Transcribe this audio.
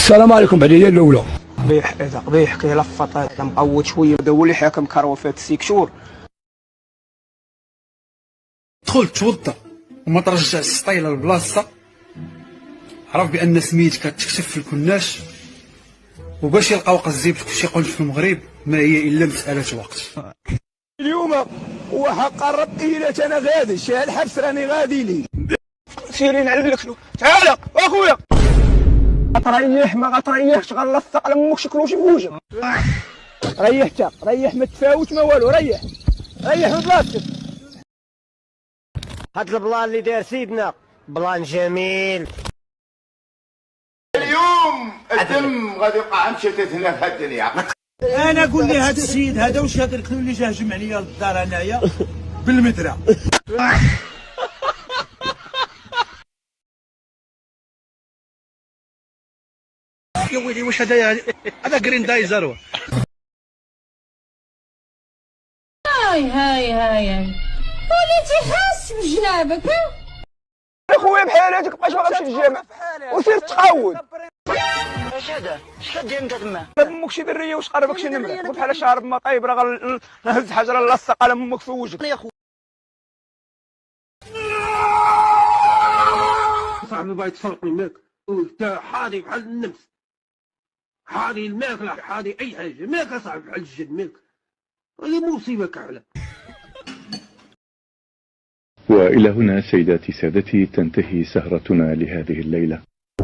السلام عليكم بعد اليوم الاولى. قبيح هذا قبيح كيلفط هذا مقود شويه بدا هو اللي حاكم كروه فات 6 شهور. دخل توضا وما ترجع السطيله لبلاصتها. عرف بان سميتك كتكتب في الكناش وباش يلقاو قزيبتك في شي قنت في المغرب ما هي الا مساله وقت. اليوم هو قرب ايلات انا غادي شي الحبس راني غادي لي. سيري نعلمك شنو تعال اخويا غتريح ما غتريحش غنلصق على امك شكلوشي بوجهك. ريح تا ريح ما تفاوت ما والو ريح من بلاصتك. هاد البلان اللي داير سيدنا بلان جميل. اليوم الدم غادي يوقع مشتت هنا في الدنيا. انا قول لي هذا السيد هذا واش هذا الكلو اللي جا هجم عليا للدار انايا بالمدرة. يا ويلي واش هذا جرين دايزر. هاي وليتي حاس بجنابك. اخويا بحالاتك بقاش ما غنمشي للجامع وسير تقود. اش هذا؟ اش كدير انت تما؟ امك شي دريه واش قربك شي نمره قلت بحال شارب ما طايب راه غنهز حجره نلصق على امك في وجهك. يا خو صاحبي باغي تسرقني ماك وانت حاضي بحال النمس. حاضي الماكله حاضي اي حاجه ماك اصاحبي بحال الجد ماك. هذه مصيبه كامله. وإلى هنا سيداتي سادتي تنتهي سهرتنا لهذه الليلة.